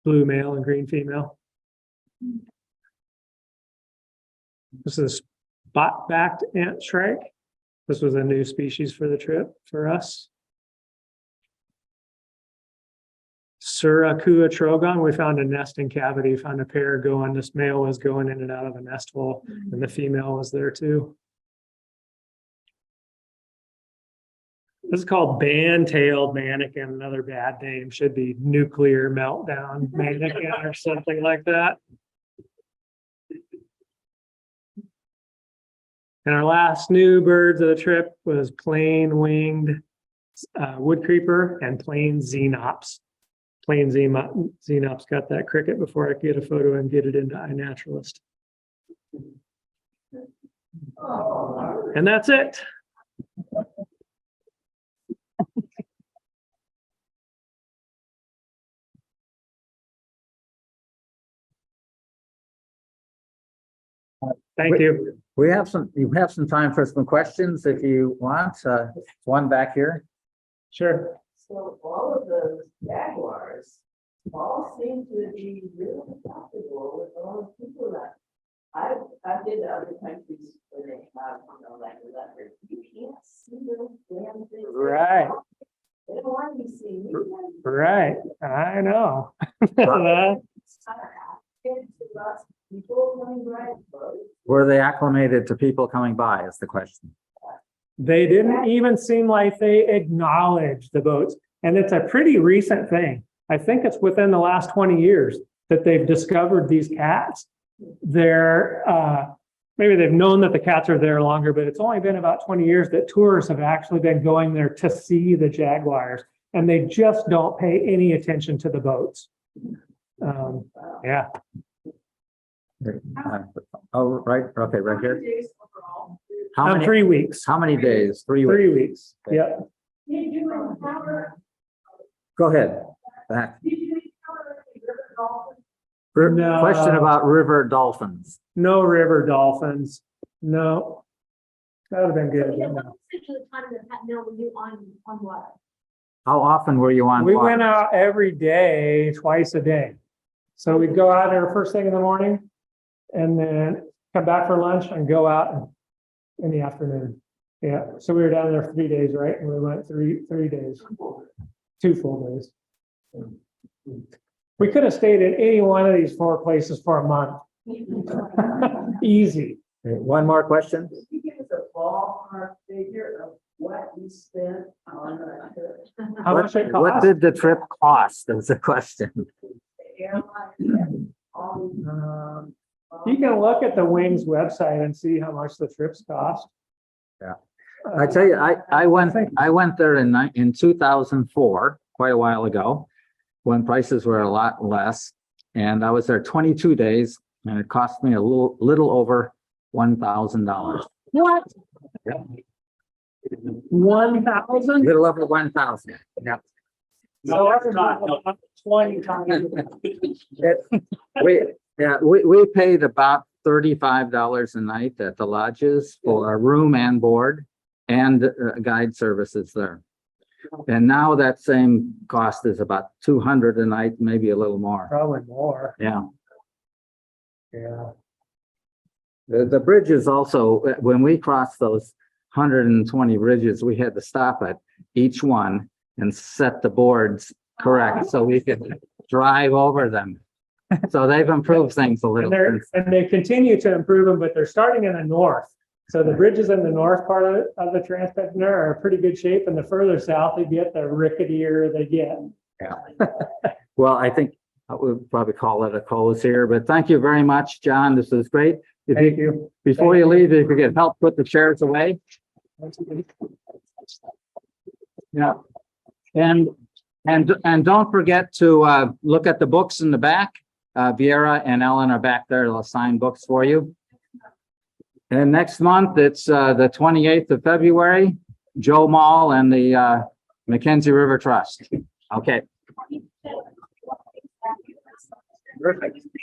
blue male and green female. This is spot-backed ant shrike. This was a new species for the trip for us. Suracua trogon, we found a nesting cavity, found a pair going. This male was going in and out of a nest hole, and the female was there too. This is called band-tailed mannequin, another bad name, should be nuclear meltdown mannequin or something like that. And our last new birds of the trip was plain-winged wood creeper and plain xenops. Plain xenops got that cricket before I could get a photo and get it into iNaturalist. And that's it. Thank you. You have some time for some questions if you want. One back here. Sure. So all of those jaguars all seem to be really comfortable with all the people that I've been to other countries where they have, like leopards. You can't see those damn things. Right. They don't want to be seen. Right. I know. People coming by. Were they acclimated to people coming by is the question. They didn't even seem like they acknowledged the boats. And it's a pretty recent thing. I think it's within the last 20 years that they've discovered these cats. They're, maybe they've known that the cats are there longer, but it's only been about 20 years that tourists have actually been going there to see the jaguars. And they just don't pay any attention to the boats. Yeah. Oh, right. Okay, right here. How many, 3 weeks. how many days? 3 weeks. 3 weeks. Okay. Yeah. Go ahead. Back. No. Question about river dolphins. No river dolphins. No. That would have been good. Yeah, but what no. percentage of the time that now were you on water? How often were you on We water? went out every day, twice a day. So we'd go out there first thing in the morning and then come back for lunch and go out in the afternoon. Yeah. So we were down there for 3 days, right? And we went three days, 2 full days. We could have stayed in any one of these 4 places for a month. Easy. Okay, one more question. Can you give us a ballpark figure of what you spent on that trip? How much it What cost? did the trip cost? Is the question. The airline, all these, You can look at the Wings website and see how much the trips cost. Yeah. I tell you, I went there in 2004, quite a while ago, when prices were a lot less. And I was there 22 days and it cost me a little over $1,000. What? Yeah. 1,000? Little over 1,000. Yeah. So that's about 20 times. We paid about $35 a night at the lodges for a room and board and guide services there. And now that same cost is about $200 a night, maybe a little more. Probably more. Yeah. Yeah. The bridges also, when we crossed those 120 bridges, we had to stop at each one and set the boards correct so we could drive over them. So they've improved things a little. And they continue to improve them, but they're starting in the north. So the bridges in the north part of the Trans-Pantanal are in pretty good shape, and the further south they get, the ricketier they get. Well, I think we'll probably call it a close here, but thank you very much, John. This is great. Thank you. Before you leave, if you could help put the chairs away. Yeah. And don't forget to look at the books in the back. Viera and Ellen are back there. They'll sign books for you. And next month, it's the 28th of February, Joe Mall and the Mackenzie River Trust. Okay. Perfect.